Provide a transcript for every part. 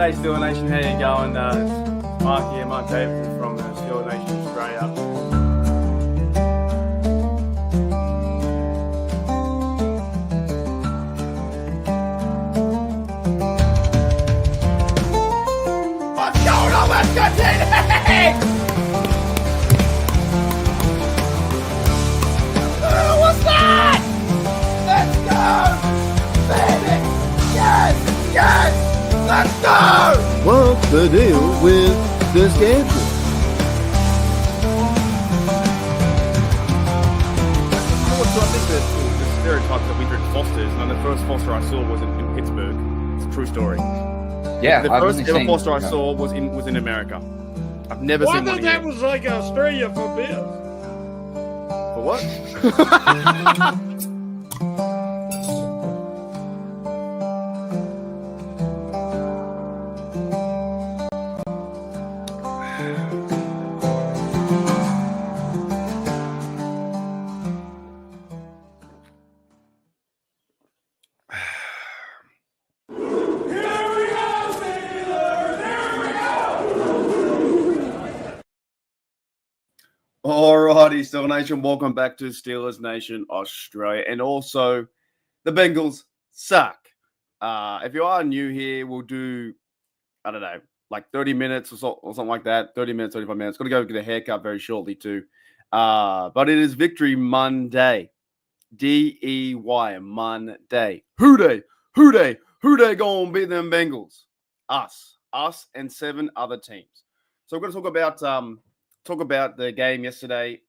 G'day, Steel Nation. How you going? It's Mark here, Mark Davidson from Steel Nation Australia. What's going on? Let's continue! What's that? Let's go! Baby! Yes! Yes! Let's go! What's the deal with the schedule? So I think the stereotype that we drink Fosters, and the first Foster I saw was in Pittsburgh. It's a true story. Yeah, The first ever Foster I saw was in America. I've never seen one. I thought that was like Australia for beers. For what? Alrighty, Steel Nation, welcome back to Steelers Nation Australia, and also the Bengals suck. If you are new here, we'll do, I don't know, like 30 minutes or something like that. 30 minutes, 35 minutes. Got to go get a haircut very shortly too. But it is Victory Monday. D-E-Y, Monday. Who they gonna beat them Bengals? Us and 7 other teams. So we're going to talk about the game yesterday.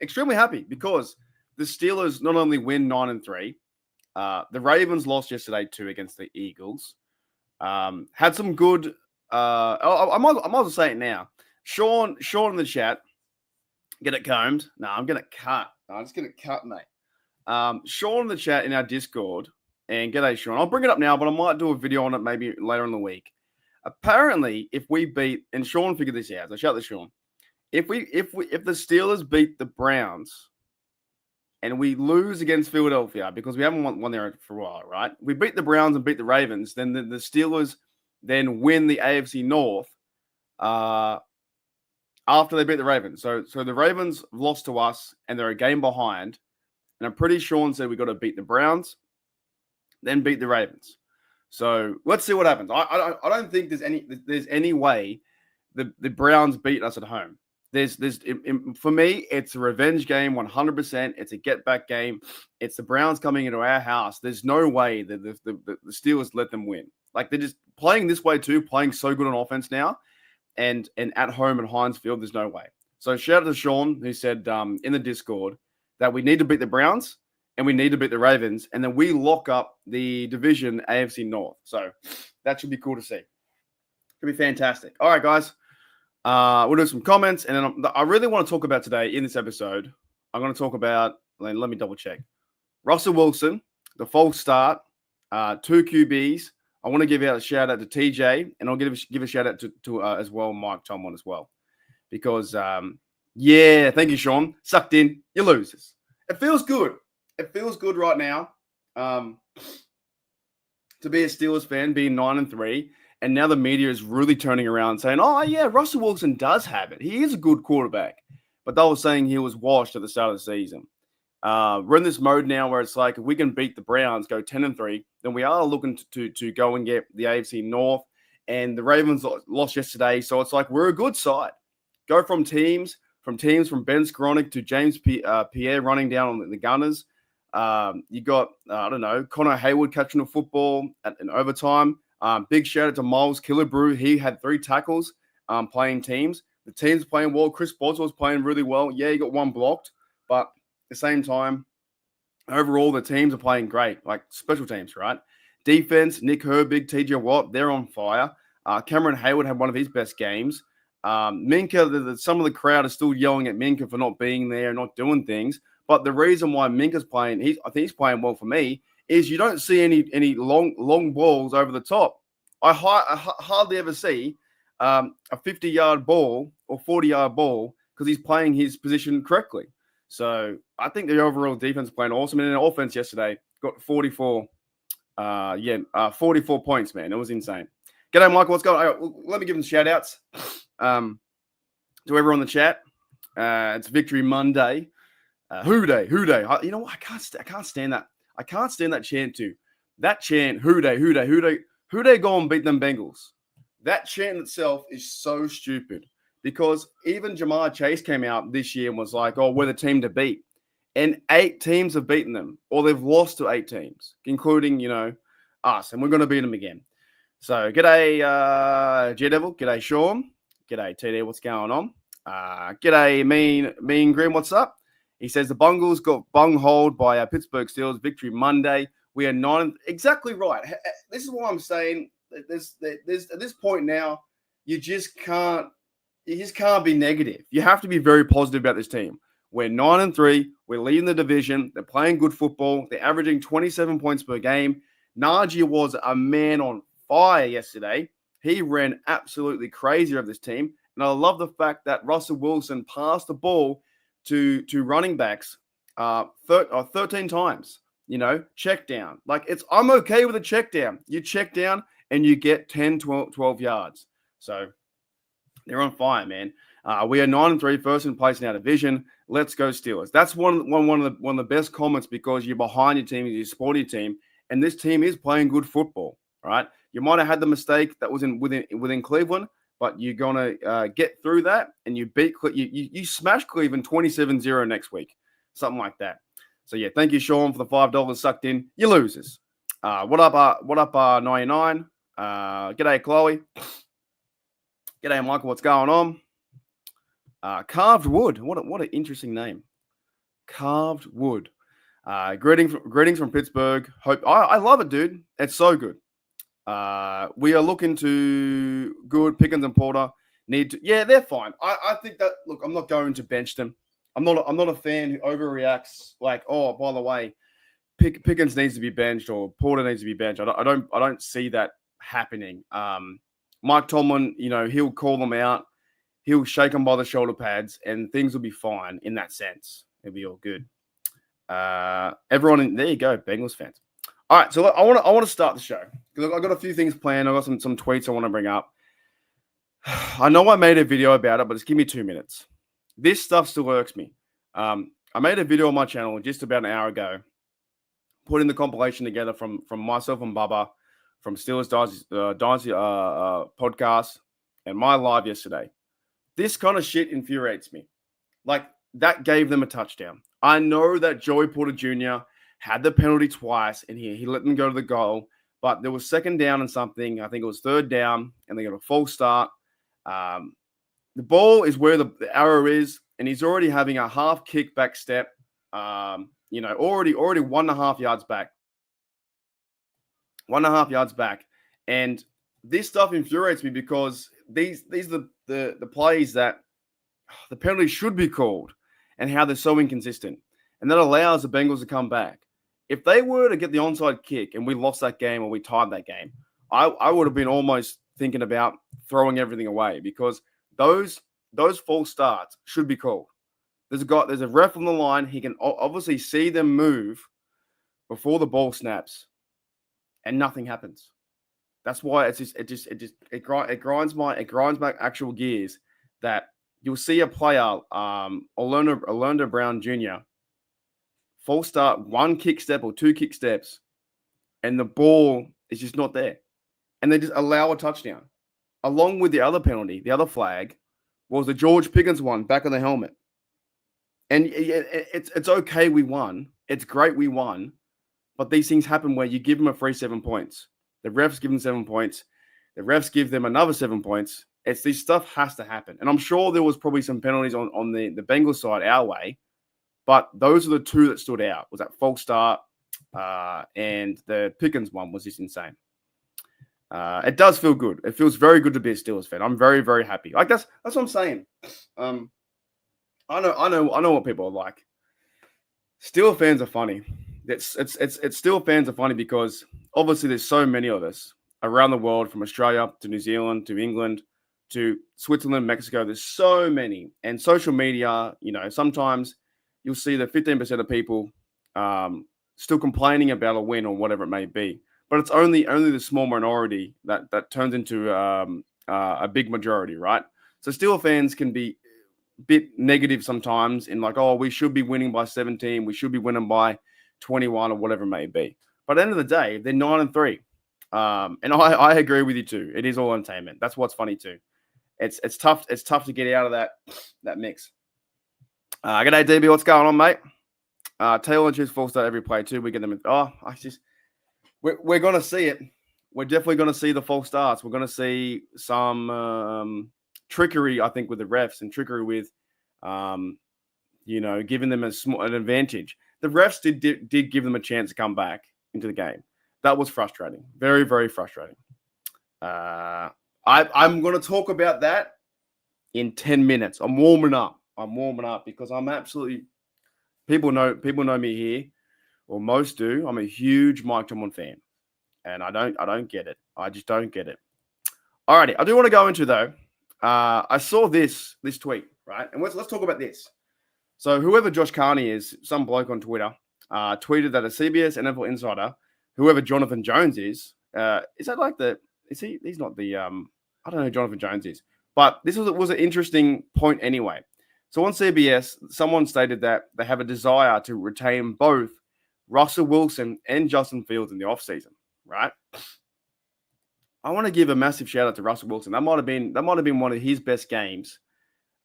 Extremely happy because the Steelers not only win 9-3, the Ravens lost yesterday too against the Eagles. Had some good. I might as well say it now. Sean in the chat, get it combed. No, I'm gonna cut. I'm just gonna cut, mate. Sean in the chat in our Discord, and g'day, Sean. I'll bring it up now, but I might do a video on it maybe later in the week. Apparently, if we beat, and Sean figured this out, so shout out to Sean. If the Steelers beat the Browns and we lose against Philadelphia, because we haven't won there for a while, right? We beat the Browns and beat the Ravens, then the Steelers then win the AFC North after they beat the Ravens. So the Ravens lost to us and they're a game behind. And I'm pretty sure Sean said we got to beat the Browns, then beat the Ravens. So let's see what happens. I don't think there's any way the Browns beat us at home. For me, it's a revenge game, 100%. It's a get-back game. It's the Browns coming into our house. There's no way that the Steelers let them win. Like, they're just playing this way too, playing so good on offense now, and at home at Heinz Field, there's no way. So shout out to Sean, who said in the Discord that we need to beat the Browns and we need to beat the Ravens, and then we lock up the division AFC North. So that should be cool to see. Could be fantastic. All right, guys. We'll do some comments, and then I really want to talk about today in this episode. I'm going to talk about, let me double check. Russell Wilson, the false start, 2 QBs. I want to give out a shout out to TJ, and I'll give a shout out to as well Mike Tomlin as well, because thank you, Sean. Sucked in, you losers. It feels good. It feels good right now to be a Steelers fan, being 9-3. And now the media is really turning around and saying, oh, yeah, Russell Wilson does have it. He is a good quarterback. But they were saying he was washed at the start of the season. We're in this mode now where it's like, if we can beat the Browns, go 10-3, then we are looking to go and get the AFC North. And the Ravens lost yesterday. So it's like, we're a good side. Go from teams from Ben Skronik to James Pierre running down on the Gunners. You got, Connor Hayward catching the football in overtime. Big shout out to Miles Killebrew. He had 3 tackles playing teams. The team's playing well. Chris Boswell's playing really well. Yeah, he got 1 blocked. But at the same time, overall, the teams are playing great. Like special teams, right? Defense, Nick Herbig, TJ Watt, they're on fire. Cameron Hayward had one of his best games. Minka, some of the crowd is still yelling at Minka for not being there and not doing things. But the reason why Minka's playing, I think he's playing well for me, is you don't see any long balls over the top. I hardly ever see a 50-yard ball or 40-yard ball because he's playing his position correctly. So I think the overall defense is playing awesome. And in offense yesterday, got 44 points, man. It was insane. G'day, Michael. What's going on? Let me give them shout outs to everyone in the chat. It's Victory Monday. Who day? You know what? I can't stand that. I can't stand that chant too. That chant, who day? Who day go and beat them Bengals? That chant itself is so stupid because even Jamar Chase came out this year and was like, oh, we're the team to beat. And 8 teams have beaten them, or they've lost to 8 teams, including, us, and we're going to beat them again. So, g'day, J-Devil. G'day, Sean. G'day, TD. What's going on? G'day, Mean Grim. What's up? He says the Bungles got bung-holed by Pittsburgh Steelers. Victory Monday. We are 9. Exactly right. This is what I'm saying. There's at this point now, you just can't be negative. You have to be very positive about this team. We're 9-3. We're leading the division. They're playing good football. They're averaging 27 points per game. Najee was a man on fire yesterday. He ran absolutely crazy of this team. And I love the fact that Russell Wilson passed the ball to running backs 13 times. Check down. I'm okay with a check down. You check down and you get 10, 12 yards. So they're on fire, man. We are 9-3, first in place in our division. Let's go Steelers. That's one of the best comments because you're behind your team, you're supporting your team, and this team is playing good football. All right, you might have had the mistake that was within Cleveland, but you're gonna get through that, and you beat you smash Cleveland 27-0 next week, something like that. So yeah, thank you, Sean, for the $5 sucked in. You losers. What up, 99? G'day, Chloe. G'day, Michael. What's going on? Carved Wood. What an interesting name. Carved Wood. Greetings from Pittsburgh. Hope I love it, dude. It's so good. We are looking to good. Pickens and Porter need to. Yeah, they're fine. I think that. Look, I'm not going to bench them. I'm not a fan who overreacts. Like, oh, by the way, Pickens needs to be benched or Porter needs to be benched. I don't see that happening. Mike Tomlin, he'll call them out. He'll shake them by the shoulder pads, and things will be fine in that sense. It'll be all good. Everyone, there you go, Bengals fans. All right, so I want to start the show because I've got a few things planned. I've got some tweets I want to bring up. I know I made a video about it, but just give me 2 minutes. This stuff still irks me. I made a video on my channel just about an hour ago, putting the compilation together from myself and Bubba, from Steelers Dynasty podcast, and my live yesterday. This kind of shit infuriates me. Like, that gave them a touchdown. I know that Joey Porter Jr. had the penalty twice, and he let them go to the goal, but there was second down and something. I think it was third down, and they got a false start. The ball is where the arrow is, and he's already having a half kick back step, already 1.5 yards back. 1.5 yards back. And this stuff infuriates me because these are the plays that the penalty should be called and how they're so inconsistent. And that allows the Bengals to come back. If they were to get the onside kick and we lost that game or we tied that game, I would have been almost thinking about throwing everything away because those false starts should be called. There's a ref on the line. He can obviously see them move before the ball snaps, and nothing happens. That's why it grinds my actual gears that you'll see a player, Orlando Brown Jr. false start, 1 kick step or 2 kick steps, and the ball is just not there, and they just allow a touchdown, along with the other penalty, the other flag was the George Pickens one back on the helmet. And it's okay we won. It's great we won. But these things happen where you give them a free 7 points. The refs give them 7 points. The refs give them another 7 points. This stuff has to happen. And I'm sure there was probably some penalties on the Bengals side our way. But those are the two that stood out. Was that false start and the Pickens one was just insane. It does feel good. It feels very good to be a Steelers fan. I'm very, very happy. Like that's what I'm saying. I know what people are like. Steelers fans are funny. It's Steelers fans are funny because obviously there's so many of us around the world, from Australia to New Zealand to England to Switzerland, Mexico. There's so many, and social media. Sometimes you'll see that 15% of people still complaining about a win or whatever it may be. but it's only the small minority that turns into a big majority, right? So Steelers fans can be a bit negative sometimes in like, oh, we should be winning by 17, we should be winning by 21 or whatever it may be. But at the end of the day, they're 9-3. And I agree with you too. It is all entertainment. That's what's funny too. It's tough. It's tough to get out of that mix. G'day DB, what's going on, mate? Taylor and choose full start every play too. We get them. We're gonna see it. We're definitely gonna see the false starts. We're gonna see some trickery, I think, with the refs and trickery with, giving them an advantage. The refs did give them a chance to come back into the game. That was frustrating. Very, very frustrating. I'm going to talk about that in 10 minutes. I'm warming up because I'm absolutely people know me here, or most do. I'm a huge Mike Tomlin fan, and I don't get it. I just don't get it. Alrighty, I do want to go into though. I saw this tweet, right, and let's talk about this. So whoever Josh Carney is, some bloke on Twitter, tweeted that a CBS NFL insider, whoever Jonathan Jones is that like he's not the I don't know who Jonathan Jones is, but this was an interesting point anyway. So on CBS, someone stated that they have a desire to retain both Russell Wilson and Justin Fields in the offseason, right? I want to give a massive shout out to Russell Wilson. That might have been one of his best games,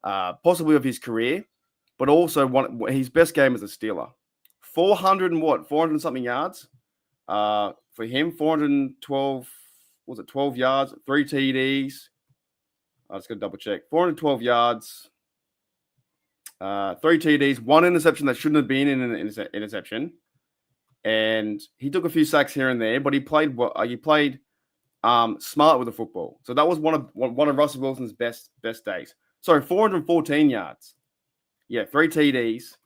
possibly of his career, but also his best game as a Steeler. 400 something yards for him. 412, was it 12 yards? 3 TDs. I just got to double check. 412 yards, 3 TDs, 1 interception that shouldn't have been in an interception, and he took a few sacks here and there, but he played smart with the football. So that was one of Russell Wilson's best days. Sorry, 414 yards. Yeah, 3 TDs,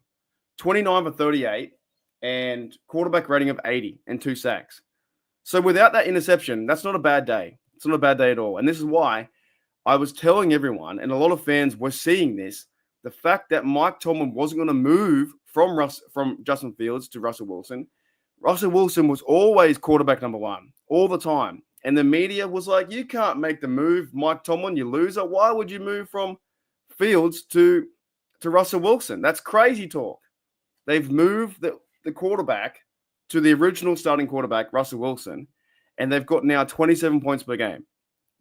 29 for 38, and quarterback rating of 80 and 2 sacks. So without that interception, that's not a bad day. It's not a bad day at all. And this is why I was telling everyone, and a lot of fans were seeing this, the fact that Mike Tomlin wasn't going to move from Justin Fields to Russell Wilson. Russell Wilson was always quarterback number 1, all the time. And the media was like, you can't make the move, Mike Tomlin, you loser. Why would you move from Fields to Russell Wilson? That's crazy talk. They've moved the quarterback to the original starting quarterback, Russell Wilson, and they've got now 27 points per game.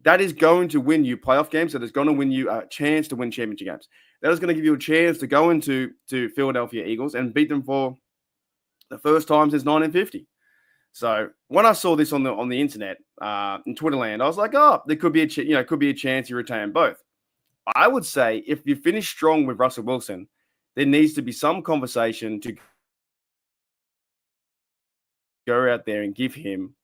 That is going to win you playoff games. That is going to win you a chance to win championship games. That is going to give you a chance to go into Philadelphia Eagles and beat them for the first time since 1950. So when I saw this on the internet in Twitterland, I was like, oh, there could be a chance you retain both. I would say if you finish strong with Russell Wilson, there needs to be some conversation to go out there and give him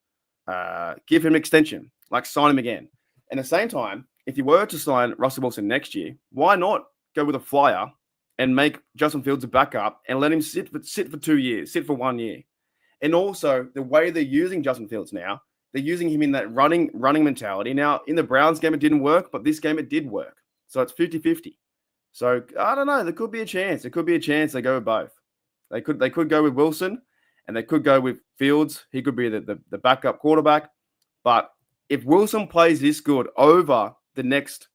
extension, like sign him again. And at the same time, if you were to sign Russell Wilson next year, why not go with a flyer and make Justin Fields a backup and let him sit for 2 years, sit for 1 year? And also the way they're using Justin Fields now, they're using him in that running mentality. Now, in the Browns game, it didn't work, but this game, it did work. So it's 50-50. So I don't know. There could be a chance. There could be a chance they go with both. They could go with Wilson, and they could go with Fields. He could be the backup quarterback. But if Wilson plays this good over the next,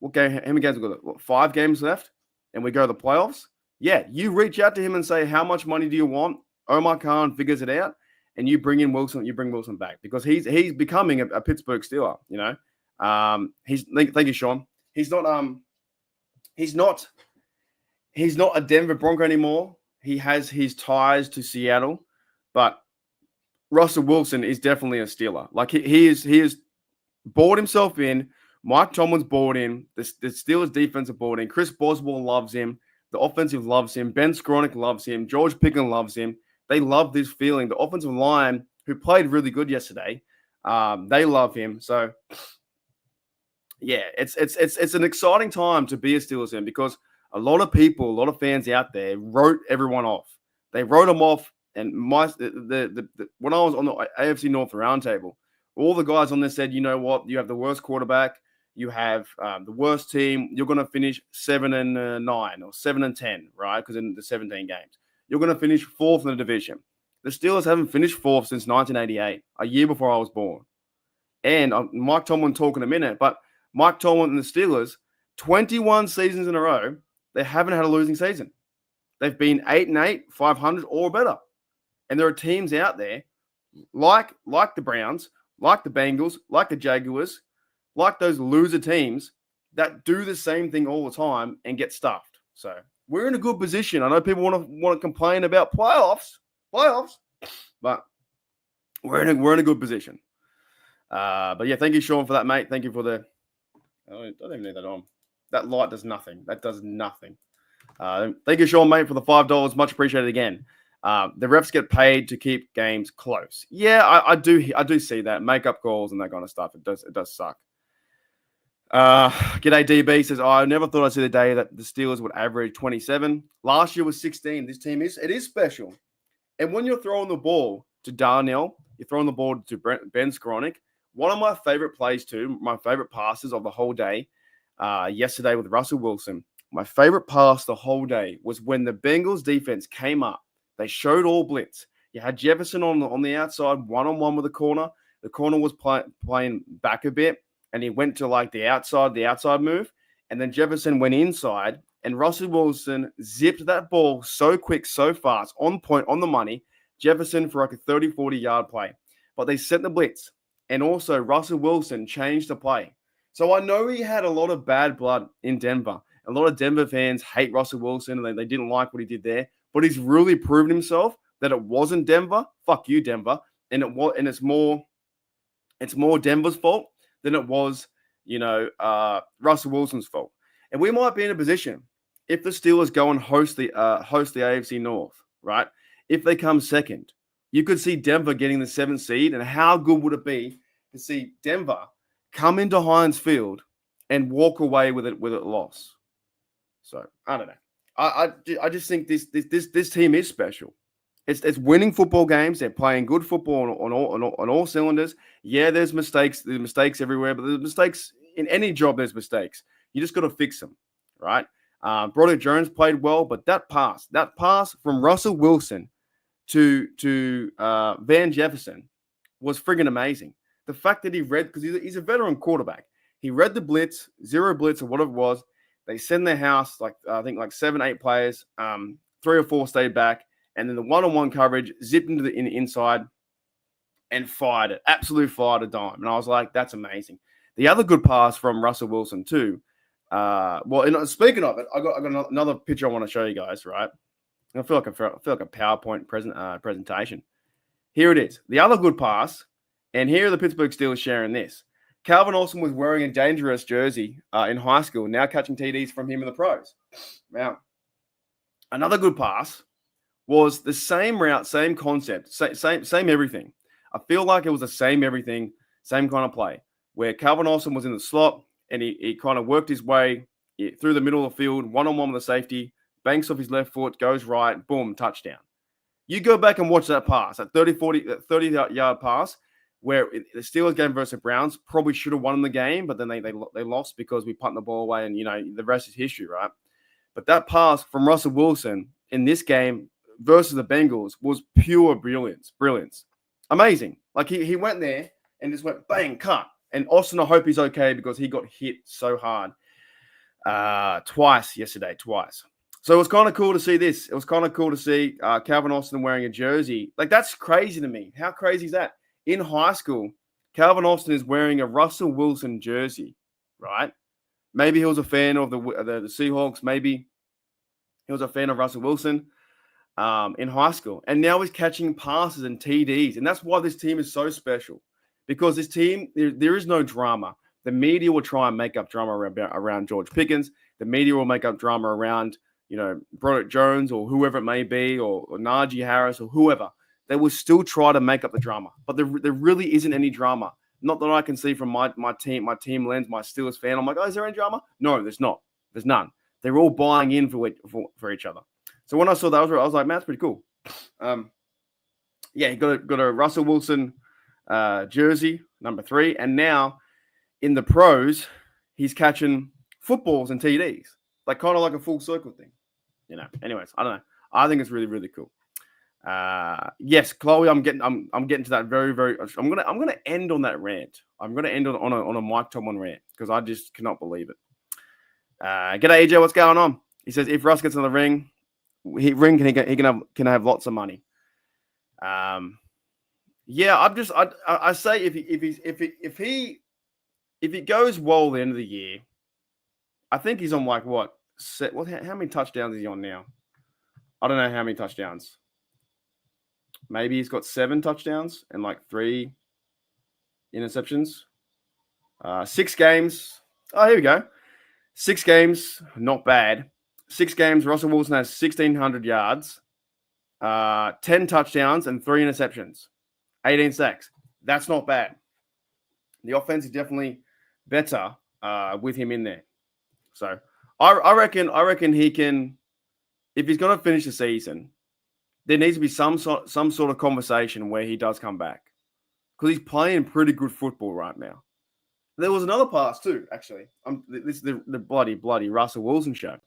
how many games we've got? 5 games left, and we go to the playoffs? Yeah, you reach out to him and say, how much money do you want? Omar Khan figures it out, and you bring in Wilson. You bring Wilson back because he's becoming a Pittsburgh Steeler. You know, thank you, Sean. He's not a Denver Bronco anymore. He has his ties to Seattle, but Russell Wilson is definitely a Steeler. Like he is bought himself in. Mike Tomlin's bought in. The Steelers defense are bought in. Chris Boswell loves him. The offensive loves him. Ben Skronik loves him. George Pickens loves him. They love this feeling. The offensive line, who played really good yesterday, they love him. So, yeah, it's an exciting time to be a Steelers fan because a lot of people, a lot of fans out there wrote everyone off. They wrote them off. And when I was on the AFC North roundtable, all the guys on there said, you know what, you have the worst quarterback, you have the worst team, you're going to finish 7-9 or 7-10, right? Because in the 17 games, you're going to finish 4th in the division. The Steelers haven't finished fourth since 1988, a year before I was born. And Mike Tomlin talk in a minute, but Mike Tomlin and the Steelers, 21 seasons in a row, they haven't had a losing season. They've been 8-8, 500 or better. And there are teams out there like the Browns, like the Bengals, like the Jaguars, like those loser teams that do the same thing all the time and get stuffed. So we're in a good position. I know people want to complain about playoffs, but we're in a good position. But yeah, thank you, Sean, for that, mate. Thank you for the. I don't even need that on. That light does nothing. That does nothing. Thank you, Sean, mate, for the $5. Much appreciated again. The refs get paid to keep games close. Yeah, I do see that. Make up calls and that kind of stuff. It does suck. G'day DB says, I never thought I'd see the day that the Steelers would average 27. Last year was 16. This team is special. And when you're throwing the ball to Darnell, you're throwing the ball to Ben Skowronek. One of my favorite plays too, my favorite passes of the whole day, yesterday with Russell Wilson. My favorite pass the whole day was when the Bengals defense came up. They showed all blitz. You had Jefferson on the outside, one-on-one with the corner. The corner was playing back a bit, and he went to like the outside move. And then Jefferson went inside, and Russell Wilson zipped that ball so quick, so fast, on point, on the money. Jefferson for like a 30, 40-yard play. But they sent the blitz. And also, Russell Wilson changed the play. So I know he had a lot of bad blood in Denver. A lot of Denver fans hate Russell Wilson, and they didn't like what he did there. But he's really proven himself that it wasn't Denver. Fuck you, Denver. And it's more Denver's fault than it was, Russell Wilson's fault. And we might be in a position if the Steelers go and host the AFC North, right? If they come second, you could see Denver getting the 7th seed. And how good would it be to see Denver come into Heinz Field and walk away with a loss? So I don't know. I just think this team is special. It's winning football games. They're playing good football on all cylinders. Yeah, there's mistakes. There's mistakes everywhere, but there's mistakes in any job. There's mistakes. You just got to fix them, right? Broderick Jones played well, but that pass from Russell Wilson to Van Jefferson was friggin' amazing. The fact that he read, because he's a veteran quarterback, he read the blitz, zero blitz or whatever it was. They send their house, I think 7, 8 players, 3 or 4 stayed back, and then the one-on-one coverage zipped into the inside and fired it. Absolutely fired a dime. And I was like, that's amazing. The other good pass from Russell Wilson too. Speaking of it, I got another picture I want to show you guys, right? I feel like a PowerPoint presentation. Here it is. The other good pass, and here are the Pittsburgh Steelers sharing this. Calvin Austin was wearing a dangerous jersey in high school, now catching TDs from him in the pros. Now, another good pass was the same route, same concept, same everything. I feel like it was the same everything, same kind of play, where Calvin Austin was in the slot, and he kind of worked his way through the middle of the field, one-on-one with the safety, banks off his left foot, goes right, boom, touchdown. You go back and watch that pass, that 30-yard pass, where the Steelers game versus the Browns probably should have won the game, but then they lost because we punted the ball away, and, the rest is history, right? But that pass from Russell Wilson in this game versus the Bengals was pure brilliance. Amazing. Like, he went there and just went, bang, cut. And Austin, I hope he's okay because he got hit so hard twice yesterday. So it was kind of cool to see this. It was kind of cool to see Calvin Austin wearing a jersey. Like, that's crazy to me. How crazy is that? In high school, Calvin Austin is wearing a Russell Wilson jersey, right? Maybe he was a fan of the Seahawks. Maybe he was a fan of Russell Wilson in high school. And now he's catching passes and TDs. And that's why this team is so special. Because this team, there is no drama. The media will try and make up drama around George Pickens. The media will make up drama around, Broderick Jones or whoever it may be, or Najee Harris or whoever. They will still try to make up the drama. But there really isn't any drama. Not that I can see from my team lens, my Steelers fan. I'm like, oh, is there any drama? No, there's not. There's none. They're all buying in for each other. So when I saw that, I was like, man, that's pretty cool. He got a Russell Wilson jersey, number 3. And now in the pros, he's catching footballs and TDs. Like, kind of like a full circle thing. Anyways, I don't know. I think it's really, really cool. Yes, Chloe, I'm getting to that very. I'm gonna end on that rant. I'm gonna end on a Mike Tomlin rant because I just cannot believe it. G'day AJ, what's going on? He says if Russ gets in the ring, he can have lots of money. Yeah, I say if he goes well the end of the year, I think he's on like what? How many touchdowns is he on now? I don't know how many touchdowns. Maybe he's got 7 touchdowns and like 3 interceptions. 6 games. Oh, here we go. 6 games, not bad. 6 games, Russell Wilson has 1,600 yards, 10 touchdowns, and 3 interceptions, 18 sacks. That's not bad. The offense is definitely better with him in there. So I reckon he can, if he's going to finish the season, there needs to be some sort of conversation where he does come back because he's playing pretty good football right now. There was another pass too, actually. This is the bloody Russell Wilson show.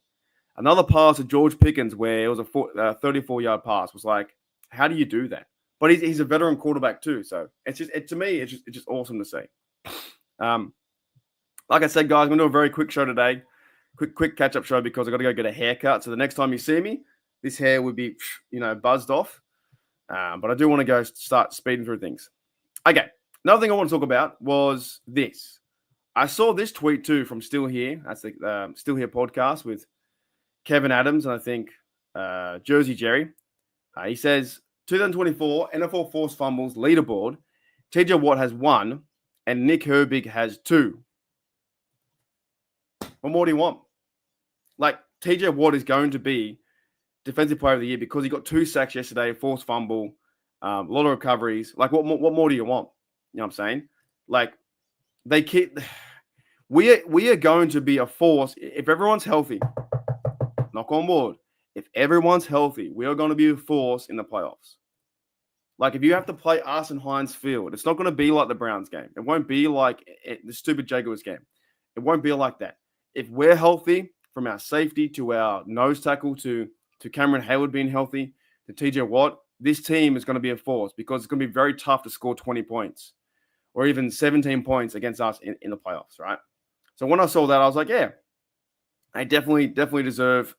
Another pass to George Pickens where it was a 34-yard pass. Was like, how do you do that? But he's a veteran quarterback too, so it's just to me it's just awesome to see. Like I said, guys, I'm gonna do a very quick show today, quick catch up show because I got to go get a haircut. So the next time you see me, this hair would be buzzed off. But I do want to go start speeding through things. Okay, another thing I want to talk about was this. I saw this tweet too from Still Here. That's the Still Here podcast with Kevin Adams and I think Jersey Jerry. He says 2024 NFL forced fumbles leaderboard. TJ Watt has 1 and Nick Herbig has 2. What more do you want? Like TJ Watt is going to be defensive player of the year because he got 2 sacks yesterday, forced fumble, a lot of recoveries. Like what more do you want? You know what I'm saying? Like they keep. We are going to be a force if everyone's healthy. Knock on wood. If everyone's healthy, we are going to be a force in the playoffs. Like if you have to play us in Heinz Field, it's not going to be like the Browns game. It won't be like the stupid Jaguars game. It won't be like that. If we're healthy, from our safety to our nose tackle to Cameron Hayward being healthy to TJ Watt, this team is going to be a force because it's going to be very tough to score 20 points or even 17 points against us in the playoffs, right? So when I saw that, I was like, yeah, I definitely deserve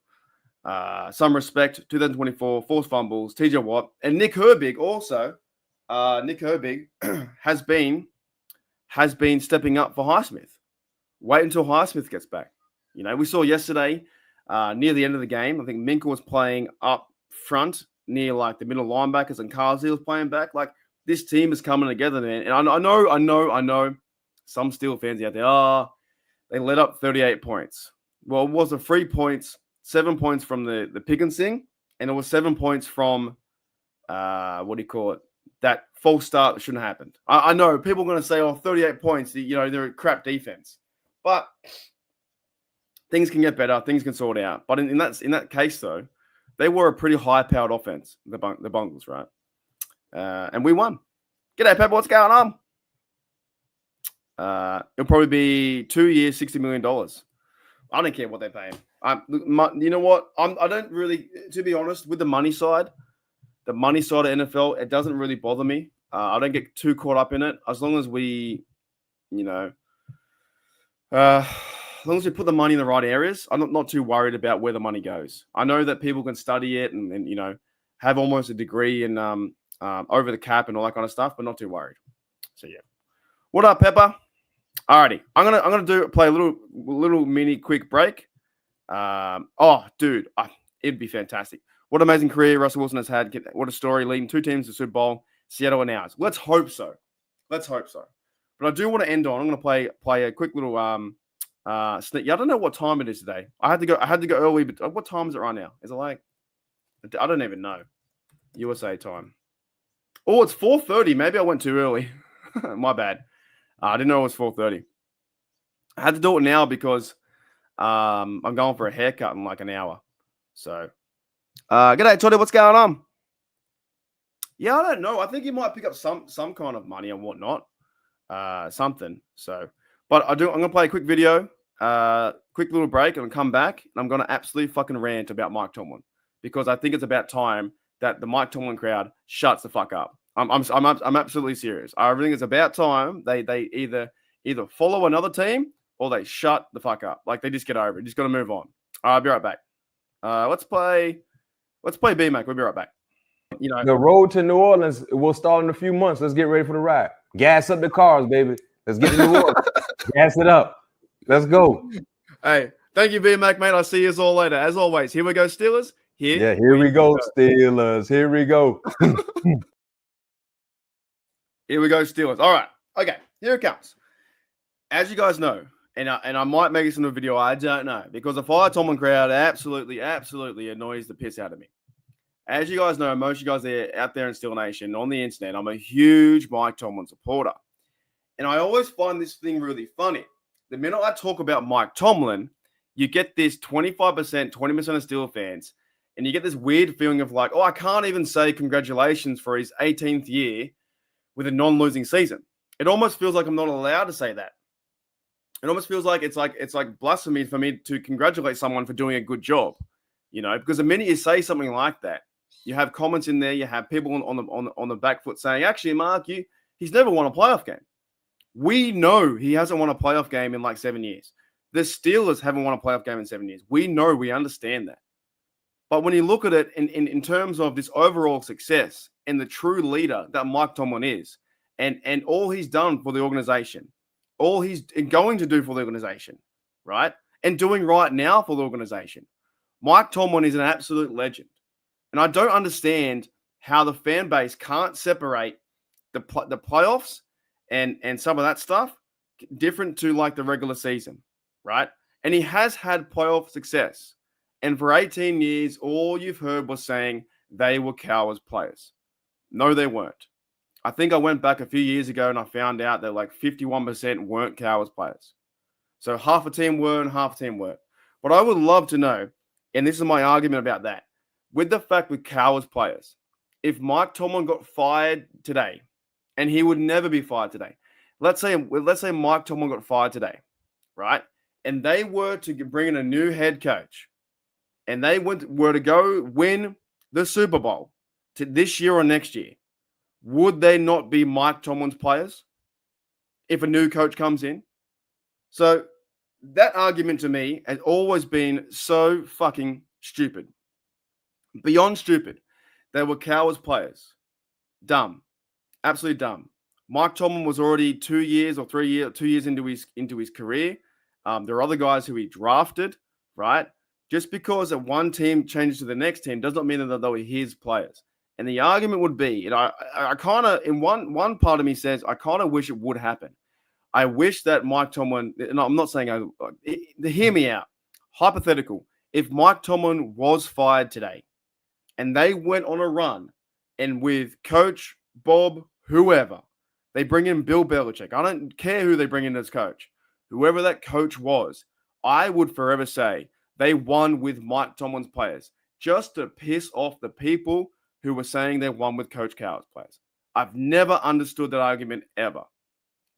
some respect. 2024 forced fumbles, TJ Watt, and Nick Herbig also. Nick Herbig has been stepping up for Highsmith. Wait until Highsmith gets back. We saw yesterday near the end of the game, I think Minka was playing up front near like the middle linebackers and Carsey was playing back. Like this team is coming together, man. And I know some Steel fans out there, they let up 38 points. Well, it was 3 points, 7 points from the Pickens thing, and it was 7 points from that false start that shouldn't have happened. I know people are going to say, 38 points, they're a crap defense. But things can get better, things can sort out. But in that case, though, they were a pretty high-powered offense, the Bungles, right? And we won. G'day, Pepper, what's going on? It'll probably be 2 years, $60 million. I don't care what they're paying. You know what? I don't really, to be honest, with the money side of NFL, it doesn't really bother me. I don't get too caught up in it. As long as we, as long as we put the money in the right areas, I'm not too worried about where the money goes. I know that people can study it and have almost a degree in over the cap and all that kind of stuff, but not too worried. So yeah. What up, Pepper? Alrighty, I'm gonna play a little mini quick break. It'd be fantastic. What an amazing career Russell Wilson has had. What a story, leading 2 teams to Super Bowl, Seattle and ours. Let's hope so. But I do want to end on. I'm gonna play a quick little sneak. Yeah, I don't know what time it is today. I had to go early, but what time is it right now? Is it like? I don't even know. USA time. Oh, it's 4:30. Maybe I went too early. My bad. I didn't know it was 4:30. I had to do it now because I'm going for a haircut in like an hour. So, g'day, Toddy. What's going on? Yeah, I don't know. I think he might pick up some kind of money and whatnot. Something. So, but I'm going to play a quick video, quick little break, and I'll come back, and I'm going to absolutely fucking rant about Mike Tomlin because I think it's about time that the Mike Tomlin crowd shuts the fuck up. I'm absolutely serious. I think it's about time they either follow another team or they shut the fuck up. Like they just get over it. Just got to move on. I'll be right back. Let's play B-Mac. We'll be right back. You know, the road to New Orleans will start in a few months. Let's get ready for the ride. Gas up the cars, baby. Let's get to New Orleans. Gas it up. Let's go. Hey, thank you, B-Mac, mate. I'll see you all later. As always, here we go, Steelers. Here we go, Steelers. Here we go. Here we go, Steelers. All right. Okay, here it comes. As you guys know, and I might make this into a video, I don't know, because the Fire Tomlin crowd absolutely annoys the piss out of me. As you guys know, most of you guys are out there in Steel Nation, on the internet, I'm a huge Mike Tomlin supporter. And I always find this thing really funny. The minute I talk about Mike Tomlin, you get this 25%, 20% of Steel fans, and you get this weird feeling of like, oh, I can't even say congratulations for his 18th year with a non-losing season. It almost feels like I'm not allowed to say that. It almost feels like it's like blasphemy for me to congratulate someone for doing a good job, you know, because the minute you say something like that, you have comments in there, you have people on the back foot saying, actually, Mark, he's never won a playoff game. We know he hasn't won a playoff game in like 7 years. The Steelers haven't won a playoff game in 7 years. We know, we understand that. But when you look at it in terms of this overall success and the true leader that Mike Tomlin is, and all he's done for the organization, all he's going to do for the organization, right? And doing right now for the organization, Mike Tomlin is an absolute legend. And I don't understand how the fan base can't separate the playoffs and some of that stuff different to like the regular season, right? And he has had playoff success. And for 18 years, all you've heard was saying they were cowards players. No, they weren't. I think I went back a few years ago and I found out that like 51% weren't cowards players. So half a team were and half a team weren't. But I would love to know, and this is my argument about that, with the fact with cowards players, if Mike Tomlin got fired today, and he would never be fired today, let's say Mike Tomlin got fired today, right? And they were to bring in a new head coach, and they were to go win the Super Bowl to this year or next year, would they not be Mike Tomlin's players if a new coach comes in? So that argument to me has always been so fucking stupid. Beyond stupid. They were cowards players. Dumb. Absolutely dumb. Mike Tomlin was already 2 years or 3 years, 2 years into his career. There are other guys who he drafted, right? Just because that one team changes to the next team does not mean that they were his players. And the argument would be, and I kind of, in one part of me says, I kind of wish it would happen. I wish that Mike Tomlin, and I'm not saying, hear me out. Hypothetical. If Mike Tomlin was fired today and they went on a run and with Coach, Bob, whoever, they bring in Bill Belichick. I don't care who they bring in as coach. Whoever that coach was, I would forever say they won with Mike Tomlin's players just to piss off the people who were saying they won with Coach Coward's players. I've never understood that argument ever.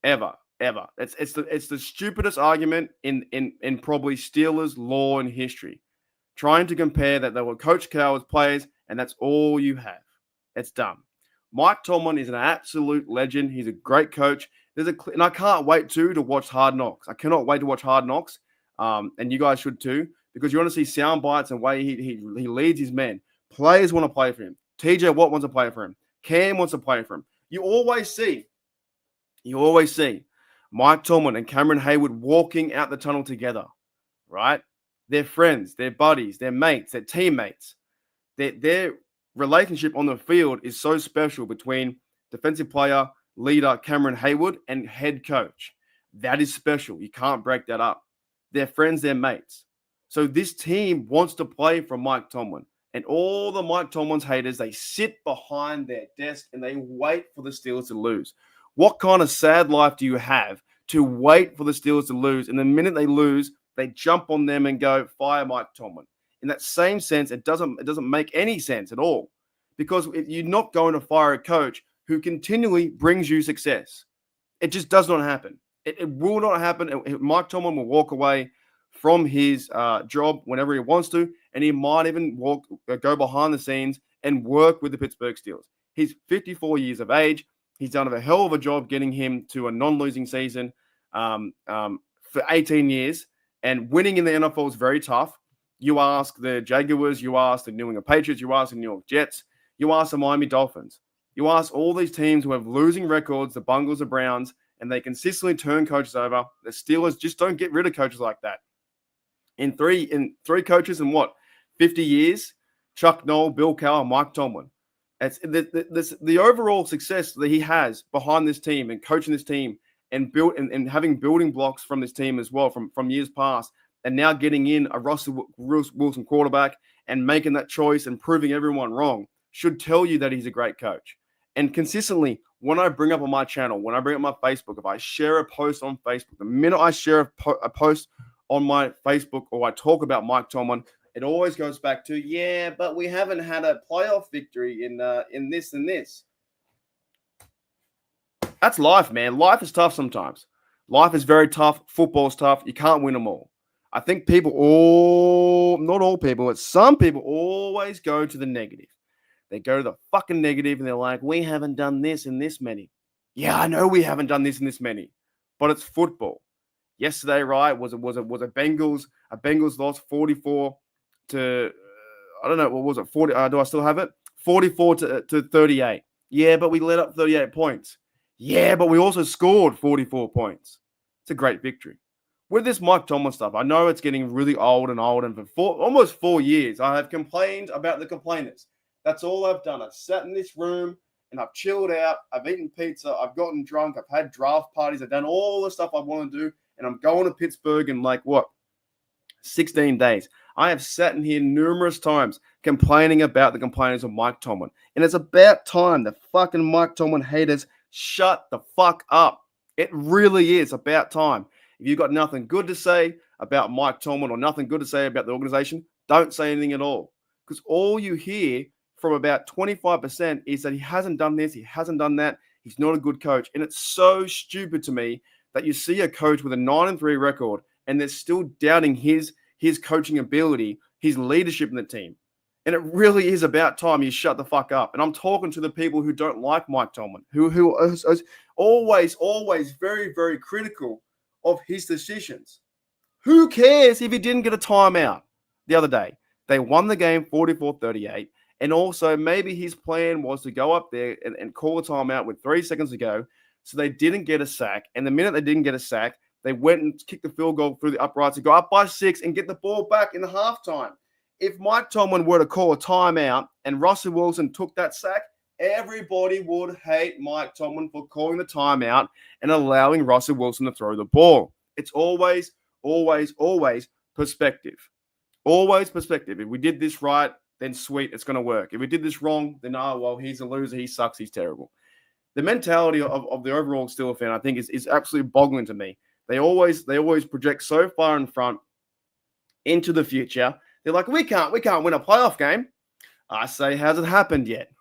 It's the stupidest argument in probably Steelers law and history. Trying to compare that they were Coach Coward's players and that's all you have. It's dumb. Mike Tomlin is an absolute legend. He's a great coach. And I can't wait to watch Hard Knocks. I cannot wait to watch Hard Knocks. And you guys should too, because you want to see sound bites and way he leads his men. Players want to play for him. TJ Watt wants to play for him. Cam wants to play for him. You always see Mike Tomlin and Cameron Hayward walking out the tunnel together, right? They're friends, they're buddies, they're mates, they're teammates. Their relationship on the field is so special between defensive player, leader Cameron Hayward and head coach. That is special. You can't break that up. They're friends, they're mates. So this team wants to play for Mike Tomlin. And all the Mike Tomlin's haters, they sit behind their desk and they wait for the Steelers to lose. What kind of sad life do you have to wait for the Steelers to lose? And the minute they lose, they jump on them and go, fire Mike Tomlin. In that same sense, it doesn't make any sense at all. Because you're not going to fire a coach who continually brings you success. It just does not happen. It will not happen. Mike Tomlin will walk away from his job whenever he wants to, and he might even go behind the scenes and work with the Pittsburgh Steelers. He's 54 years of age. He's done a hell of a job getting him to a non-losing season for 18 years. And winning in the NFL is very tough. You ask the Jaguars, you ask the New England Patriots, you ask the New York Jets, you ask the Miami Dolphins. You ask all these teams who have losing records, the Bengals, the Browns, and they consistently turn coaches over. The Steelers just don't get rid of coaches like that. In three coaches in 50 years, Chuck Noll, Bill Cowher, Mike Tomlin. It's the overall success that he has behind this team and coaching this team and having building blocks from this team as well from years past, and now getting in a Russell Wilson quarterback and making that choice and proving everyone wrong should tell you that he's a great coach. And consistently, when I bring up on my channel, when I bring up my Facebook, if I share a post on Facebook, the minute I share a post on my Facebook or I talk about Mike Tomlin, it always goes back to, yeah, but we haven't had a playoff victory in this and this. That's life, man. Life is tough sometimes. Life is very tough. Football's tough. You can't win them all. I think not all people, but some people always go to the negative. They go to the fucking negative and they're like, we haven't done this and this many. Yeah, I know we haven't done this and this many, but it's football. Yesterday, right, was a Bengals loss 44 to, I don't know, what was it? 40? Do I still have it? 44 to 38. Yeah, but we let up 38 points. Yeah, but we also scored 44 points. It's a great victory. With this Mike Tomlin stuff, I know it's getting really old, and for almost 4 years, I have complained about the complainers. That's all I've done. I've sat in this room and I've chilled out. I've eaten pizza. I've gotten drunk. I've had draft parties. I've done all the stuff I want to do. And I'm going to Pittsburgh in 16 days. I have sat in here numerous times complaining about the complainers of Mike Tomlin. And it's about time the fucking Mike Tomlin haters shut the fuck up. It really is about time. If you've got nothing good to say about Mike Tomlin or nothing good to say about the organization, don't say anything at all. Because all you hear from about 25% is that he hasn't done this, he hasn't done that, he's not a good coach. And it's so stupid to me that you see a coach with a 9-3 record and they're still doubting his coaching ability, his leadership in the team. And it really is about time you shut the fuck up. And I'm talking to the people who don't like Mike Tomlin, who are always very, very critical of his decisions. Who cares if he didn't get a timeout the other day? They won the game 44-38. And also maybe his plan was to go up there and call a timeout with 3 seconds to go. So they didn't get a sack. And the minute they didn't get a sack, they went and kicked the field goal through the uprights to go up by 6 and get the ball back in the halftime. If Mike Tomlin were to call a timeout and Russell Wilson took that sack, everybody would hate Mike Tomlin for calling the timeout and allowing Russell Wilson to throw the ball. It's always, always, always perspective. Always perspective. If we did this right, then sweet, it's going to work. If we did this wrong, then, he's a loser, he sucks, he's terrible. The mentality of the overall Steelers fan, I think, is absolutely boggling to me. They always project so far in front into the future. They're like, we can't win a playoff game. I say, has it happened yet?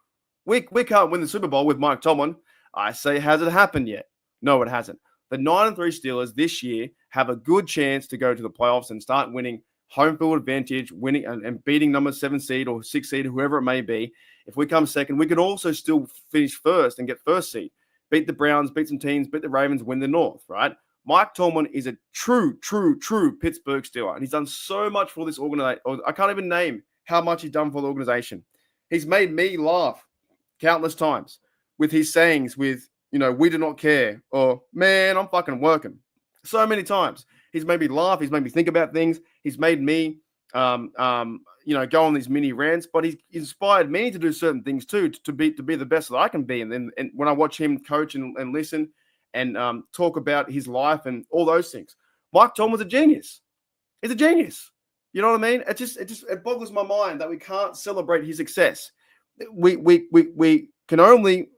We can't win the Super Bowl with Mike Tomlin. I say, has it happened yet? No, it hasn't. The 9-3 Steelers this year have a good chance to go to the playoffs and start winning home field advantage, winning and beating number 7 seed or 6 seed, whoever it may be. If we come second, we could also still finish first and get first seed. Beat the Browns, beat some teams, beat the Ravens, win the North, right? Mike Tomlin is a true Pittsburgh Steeler. And he's done so much for this organization. I can't even name how much he's done for the organization. He's made me laugh countless times with his sayings with, we do not care, or, man, I'm fucking working. So many times. He's made me laugh. He's made me think about things. He's made me, go on these mini rants. But he's inspired me to do certain things too, to be the best that I can be. And when I watch him coach and listen and talk about his life and all those things, Mike Tomlin's a genius. He's a genius. You know what I mean? It boggles my mind that we can't celebrate his success. We can only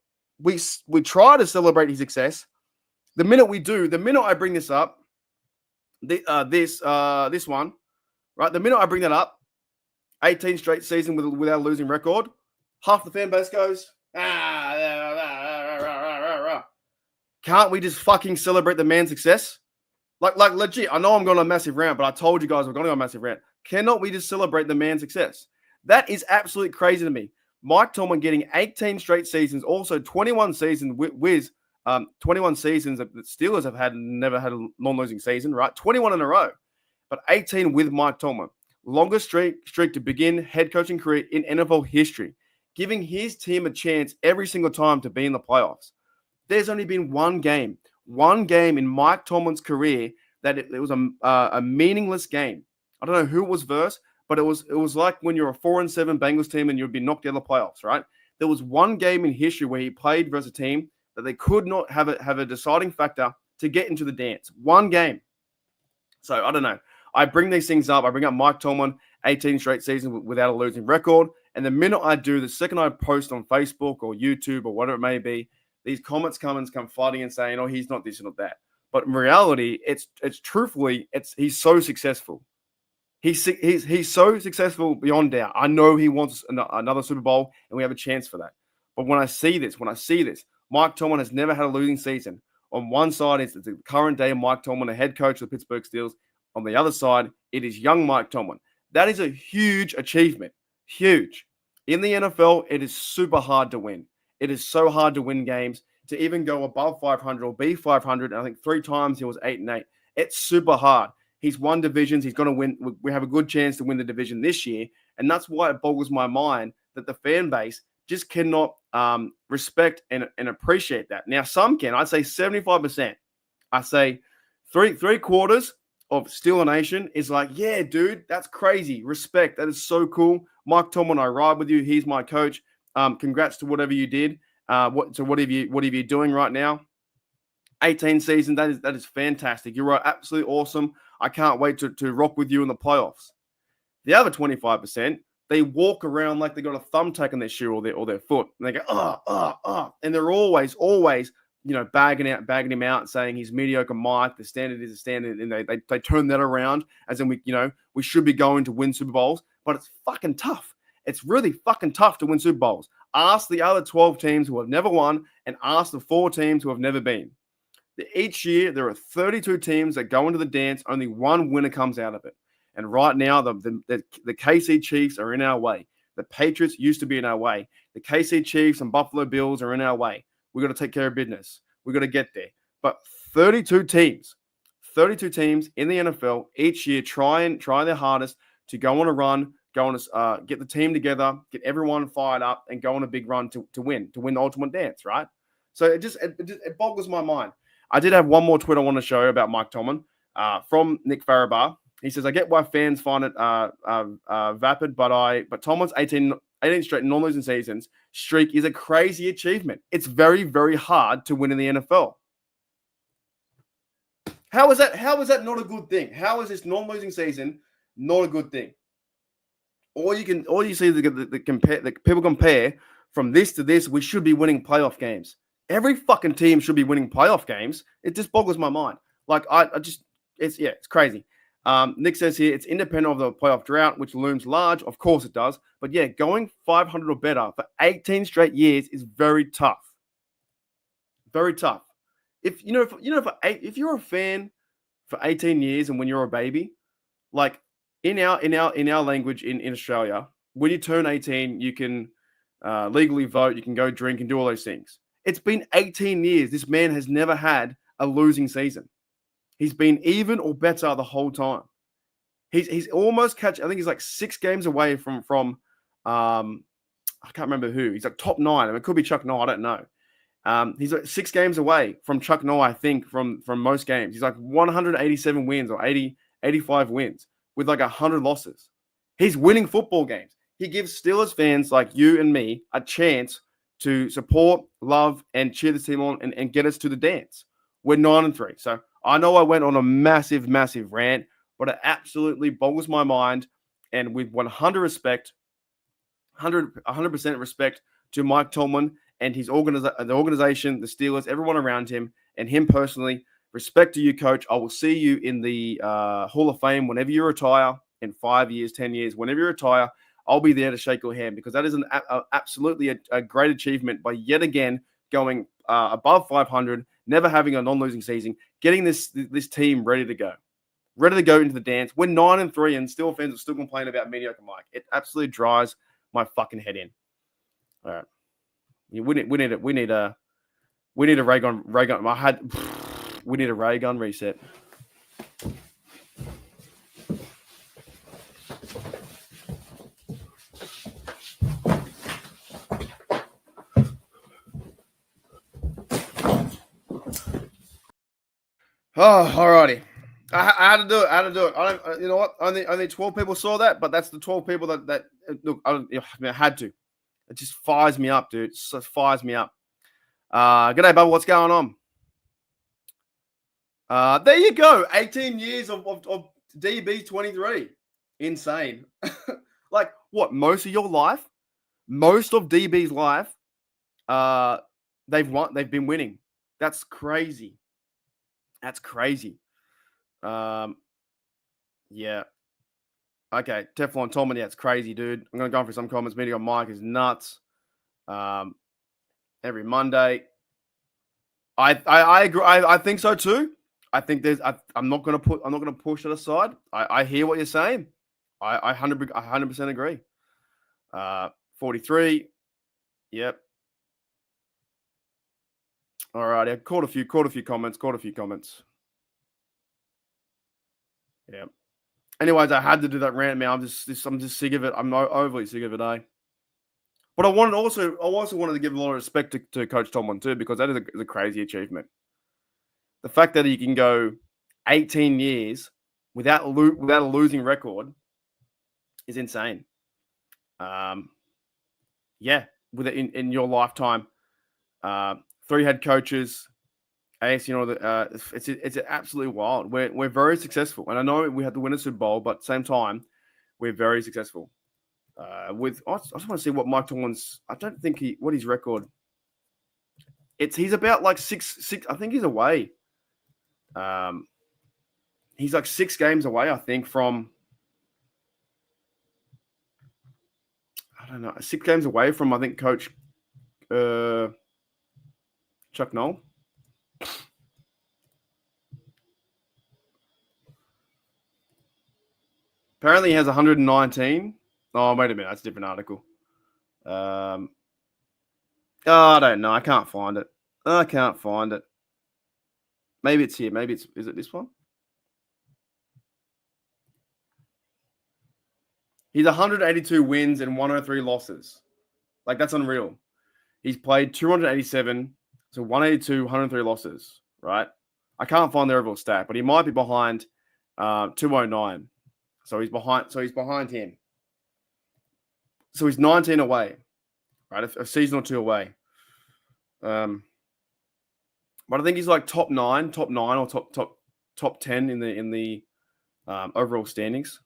try to celebrate his success. The minute I bring this up. This one, right? The minute I bring that up, 18 straight season without a losing record, half the fan base goes, can't we just fucking celebrate the man's success? Like legit, I know I'm going on a massive rant, but I told you guys we're going to go on a massive rant. Cannot we just celebrate the man's success? That is absolutely crazy to me. Mike Tomlin getting 18 straight seasons, also 21 seasons with 21 seasons that the Steelers have never had a non-losing season, right? 21 in a row, but 18 with Mike Tomlin. Longest streak to begin head coaching career in NFL history, giving his team a chance every single time to be in the playoffs. There's only been one game in Mike Tomlin's career that it was a meaningless game. I don't know who it was versus, but it was like when you're a 4-7 Bengals team and you'd be knocked out of the playoffs, right? There was one game in history where he played versus a team that they could not have a deciding factor to get into the dance. One game. So I don't know. I bring these things up. I bring up Mike Tomlin, 18 straight seasons without a losing record. And the minute I do, the second I post on Facebook or YouTube or whatever it may be, these comments come flooding and saying, "Oh, he's not this and not that." But in reality, it's truthfully, he's so successful. He's so successful beyond doubt. I know he wants another Super Bowl, and we have a chance for that. But when I see this, Mike Tomlin has never had a losing season. On one side, it's the current day Mike Tomlin, the head coach of the Pittsburgh Steelers. On the other side, it is young Mike Tomlin. That is a huge achievement. Huge. In the NFL, it is super hard to win. It is so hard to win games, to even go above 500 or be 500. And I think 3 times he was 8-8. It's super hard. He's won divisions. He's going to win. We have a good chance to win the division this year. And that's why it boggles my mind that the fan base just cannot respect and appreciate that. Now, some can. I'd say 75%. I say three quarters of Steeler Nation is like, yeah, dude, that's crazy. Respect. That is so cool. Mike Tomlin, I ride with you. He's my coach. Congrats to whatever you did. Whatever you're doing right now. 18 seasons. That is fantastic. You're right. Absolutely awesome. I can't wait to rock with you in the playoffs. The other 25%, they walk around like they got a thumbtack on their shoe or their foot. And they go, and they're always, bagging him out, saying he's mediocre Mike. The standard is a standard, and they turn that around as in we should be going to win Super Bowls, but it's fucking tough. It's really fucking tough to win Super Bowls. Ask the other 12 teams who have never won, and ask the 4 teams who have never been. Each year there are 32 teams that go into the dance. Only one winner comes out of it. And right now the KC Chiefs are in our way. The Patriots used to be in our way. The KC Chiefs and Buffalo Bills are in our way. We've got to take care of business. We've got to get there. But 32 teams in the NFL each year try their hardest to go on a run, get the team together, get everyone fired up, and go on a big run to win the ultimate dance, right? So it boggles my mind. I did have one more tweet I want to show about Mike Tomlin from Nick Farabar. He says, "I get why fans find it vapid, but Tomlin's 18 straight non-losing seasons streak is a crazy achievement. It's very, very hard to win in the NFL." How is that not a good thing? How is this non-losing season not a good thing? All you see the people compare from this to this. We should be winning playoff games. Every fucking team should be winning playoff games. It just boggles my mind. Like it's crazy. Nick says here, it's independent of the playoff drought, which looms large. Of course it does. But yeah, going 500 or better for 18 straight years is very tough. Very tough. If you're a fan for 18 years and when you're a baby, like in our language in Australia, when you turn 18, you can legally vote, you can go drink and do all those things. It's been 18 years. This man has never had a losing season. He's been even or better the whole time. He's almost I think he's like 6 games away from I can't remember who. He's like top 9. I mean, it could be Chuck Noll. I don't know. He's like 6 games away from Chuck Noll, I think, from most games. He's like 187 wins or 85 wins with like 100 losses. He's winning football games. He gives Steelers fans like you and me a chance to support, love, and cheer the team on and get us to the dance. We're 9-3. So I know I went on a massive, massive rant, but it absolutely boggles my mind. And with 100% respect to Mike Tomlin and his the organization, the Steelers, everyone around him, and him personally, respect to you, Coach. I will see you in the Hall of Fame whenever you retire, in 5 years, 10 years, whenever you retire. I'll be there to shake your hand because that is absolutely a great achievement by yet again going above 500, never having a non-losing season, getting this team ready to go into the dance. We're 9-3 and still fans will still complain about mediocre Mike. It absolutely drives my fucking head in. All right. Yeah, we need a ray gun. We need a ray gun reset. Oh, alrighty. I had to do it. I don't. You know what? Only 12 people saw that, but that's the 12 people that look. I had to. It just fires me up, dude. It just fires me up. G'day, Bubba. What's going on? There you go. 18 years of DB 23. Insane. Like what? Most of your life, most of DB's life, they've won. They've been winning. That's crazy. That's crazy. Yeah. Okay, Teflon Tommy, that's crazy, dude. I'm gonna go for some comments. Meeting on Mike is nuts. Every Monday. I agree. I think so too. I think I'm not gonna push it aside. I hear what you're saying. I 100% agree. 43. Yep. All right. I caught a few comments. Yeah. Anyways, I had to do that rant, man. I'm just sick of it. I'm overly sick of it, eh? But I also wanted to give a lot of respect to Coach Tomlin too, because that is a crazy achievement. The fact that he can go 18 years without a losing record is insane. Yeah, with it in your lifetime, 3 head coaches. It's absolutely wild. We're very successful, and I know we have to win a Super Bowl, but at the same time, we're very successful. I just want to see what Mike Tomlin's. I don't think what his record. He's about like six. I think he's away. He's like 6 games away. I think from. I don't know, 6 games away from I think Coach Chuck Noll. Apparently he has 119. Oh, wait a minute. That's a different article. I don't know. I can't find it. Maybe it's here. Is it this one? He's 182 wins and 103 losses. Like, that's unreal. He's played 287, so 182, 103 losses, right? I can't find the overall stat, but he might be behind 209. So he's behind him. So he's 19 away, right? A season or 2 away. But I think he's like top 9 or top 10 in the overall standings.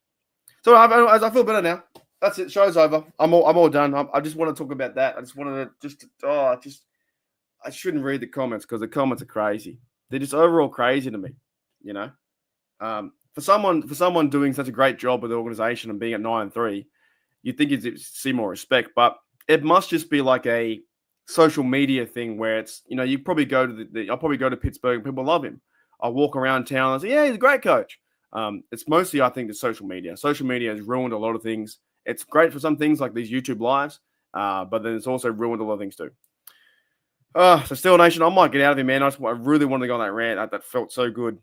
So I feel better now. That's it. Show's over. I'm all done. I just want to talk about that. I just wanted to I shouldn't read the comments because the comments are crazy. They're just overall crazy to me, you know. For someone doing such a great job with the organization and being at 9-3, you'd think you'd see more respect, but it must just be like a social media thing where it's, you know, you probably go to I'll probably go to Pittsburgh and people love him. I'll walk around town and say, yeah, he's a great coach. It's mostly, I think, the social media. Social media has ruined a lot of things. It's great for some things like these YouTube lives, but then it's also ruined a lot of things too. So Steel Nation, I might get out of here, man. I really wanted to go on that rant. That felt so good.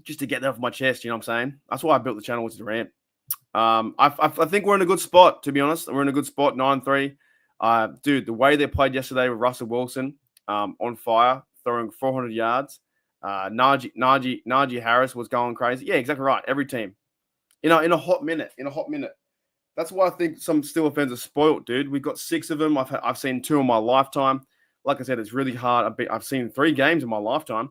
Just to get that off my chest, you know what I'm saying? That's why I built the channel, was to rant. I think we're in a good spot, to be honest. We're in a good spot, 9-3. Dude, the way they played yesterday with Russell Wilson on fire, throwing 400 yards. Najee Harris was going crazy. Yeah, exactly right. Every team. You know, in a hot minute. That's why I think some Steelers fans are spoiled, dude. We've got 6 of them. I've seen 2 in my lifetime. Like I said, it's really hard. I've seen 3 games in my lifetime,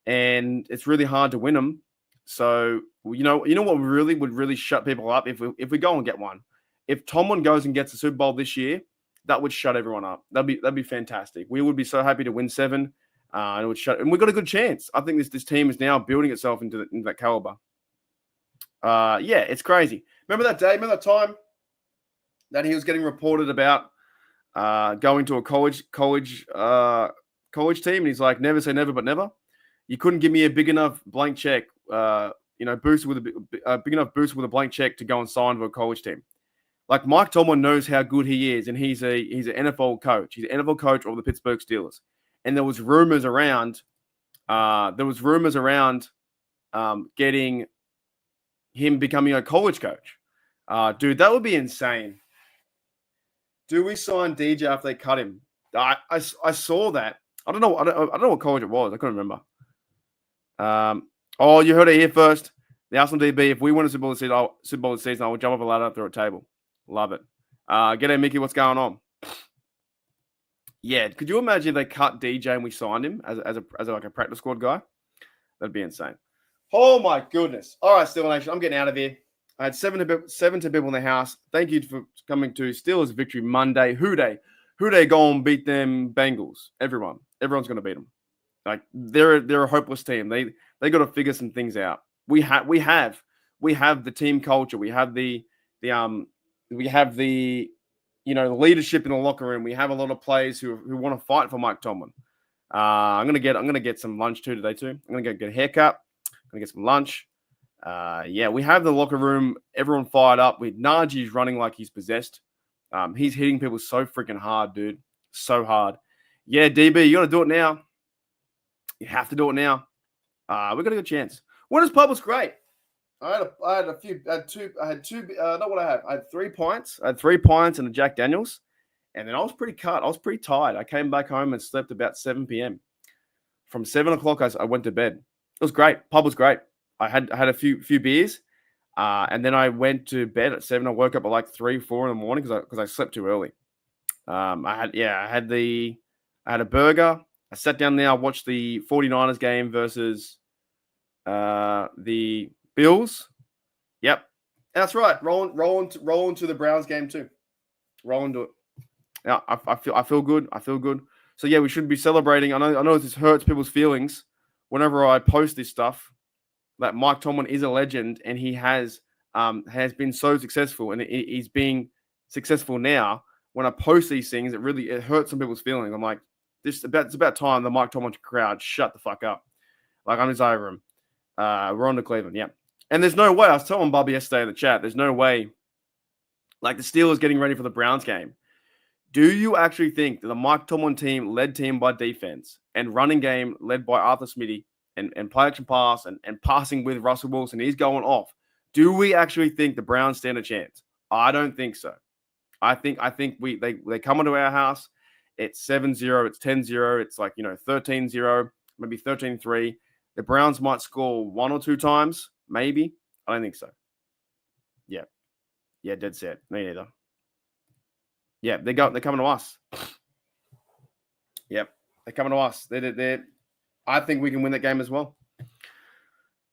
and it's really hard to win them. So, you know what really would really shut people up if we go and get one. If Tomlin goes and gets the Super Bowl this year, that would shut everyone up. That'd be fantastic. We would be so happy to win 7. And it would shut, and we've got a good chance. I think this team is now building itself into that caliber. Yeah, it's crazy. Remember that day? Remember that time that he was getting reported about going to a college team, and he's like, "Never say never, but never." You couldn't give me a big enough blank check, boost with a big enough boost with a blank check to go and sign to a college team. Like Mike Tomlin knows how good he is, and he's an NFL coach. He's an NFL coach of the Pittsburgh Steelers. And there was rumors around. Getting him becoming a college coach. Dude, that would be insane. Do we sign DJ after they cut him? I saw that. I don't know what college it was. I couldn't remember. You heard it here first. The Arsenal DB. If we win a Super Bowl this season, I will jump off a ladder through a table. Love it. G'day, Mickey. What's going on? Yeah, could you imagine if they cut DJ and we signed him as a practice squad guy? That'd be insane. Oh my goodness! All right, Steelers Nation, I'm getting out of here. I had 70 people in the house. Thank you for coming to Steelers Victory Monday. Who they go and beat them Bengals? Everyone's going to beat them. Like they're a hopeless team. They got to figure some things out. We have the team culture. We have the leadership in the locker room. We have a lot of players who want to fight for Mike Tomlin. I'm gonna get some lunch today too. I'm gonna get a haircut. I'm gonna get some lunch. We have the locker room. Everyone fired up. With Najee's running like he's possessed. He's hitting people so freaking hard, dude. So hard. Yeah, DB, you gotta do it now. You have to do it now. We got a good chance. Winner's Pub was great. I had 3 pints. I had 3 pints and a Jack Daniels. And then I was pretty cut. I was pretty tired. I came back home and slept about 7 p.m. From 7 o'clock, I went to bed. It was great. Pub was great. I had a few beers. And then I went to bed at 7. I woke up at like 3, 4 in the morning because I slept too early. I had a burger. I sat down there. I watched the 49ers game versus the Bills. Yep. That's right. Rolling to the Browns game too. Rolling to it. Yeah, I feel good. I feel good. So yeah, we should be celebrating. I know this hurts people's feelings whenever I post this stuff. That Mike Tomlin is a legend and he has been so successful and he's being successful now. When I post these things, it hurts some people's feelings. I'm like, it's about time the Mike Tomlin crowd shut the fuck up. Like I'm just over him. We're on to Cleveland, yeah. And there's no way. I was telling Bobby yesterday in the chat. There's no way. Like the Steelers getting ready for the Browns game. Do you actually think that the Mike Tomlin team led team by defense and running game led by Arthur Smitty and play action pass and passing with Russell Wilson, he's going off. Do we actually think the Browns stand a chance? I don't think so. I think they come into our house. It's 7-0, it's 10-0, it's like 13-0, maybe 13-3. The Browns might score 1 or 2 times, maybe. I don't think so. Yeah, dead set. Me neither. Yeah, they're coming to us. Yep, they're coming to us. I think we can win that game as well.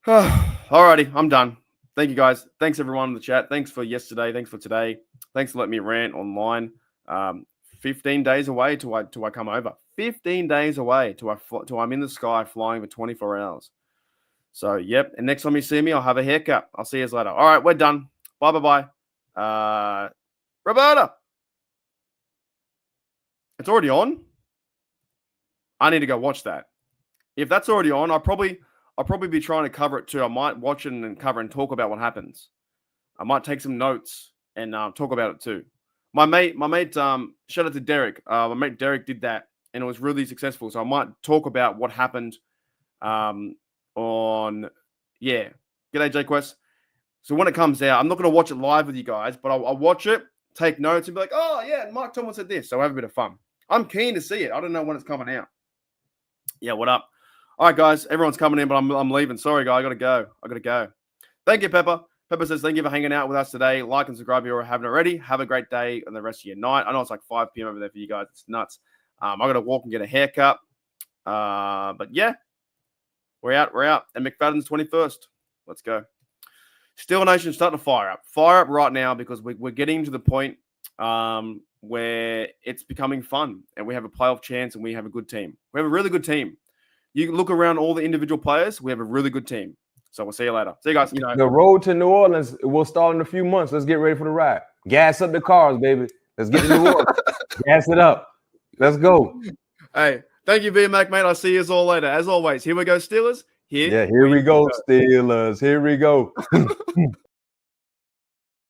Alrighty, I'm done. Thank you guys. Thanks everyone in the chat. Thanks for yesterday. Thanks for today. Thanks for letting me rant online. 15 days away till I come over. 15 days away till I'm in the sky flying for 24 hours. So yep. And next time you see me, I'll have a haircut. I'll see you later. All right, we're done. Bye. Roberta. It's already on. I need to go watch that. If that's already on, I'll probably be trying to cover it too. I might watch it and cover and talk about what happens. I might take some notes and talk about it too. My mate, shout out to Derek. My mate Derek did that and it was really successful. So I might talk about what happened G'day Jake West. So when it comes out, I'm not going to watch it live with you guys, but I'll watch it, take notes and be like, oh yeah, Mike Tomlin said this. So have a bit of fun. I'm keen to see it. I don't know when it's coming out. Yeah, what up? All right, guys. Everyone's coming in, but I'm leaving. Sorry, guys. I gotta go. Thank you, Pepper. Pepper says, thank you for hanging out with us today. Like and subscribe if you haven't already. Have a great day and the rest of your night. I know it's like 5 p.m. over there for you guys. It's nuts. I got to walk and get a haircut. But yeah, we're out. And McFadden's 21st. Let's go. Steel Nation's starting to fire up. Fire up right now because we're getting to the point where it's becoming fun and we have a playoff chance and we have a good team. We have a really good team. You look around all the individual players, we have a really good team. So we'll see you later. See you guys. The road to New Orleans will start in a few months. Let's get ready for the ride. Gas up the cars, baby. Let's get to New Orleans. Gas it up. Let's go. Hey, thank you, VMAC, mate. I'll see you all later. As always, here we go, Steelers. Here we go, Steelers. Here we go.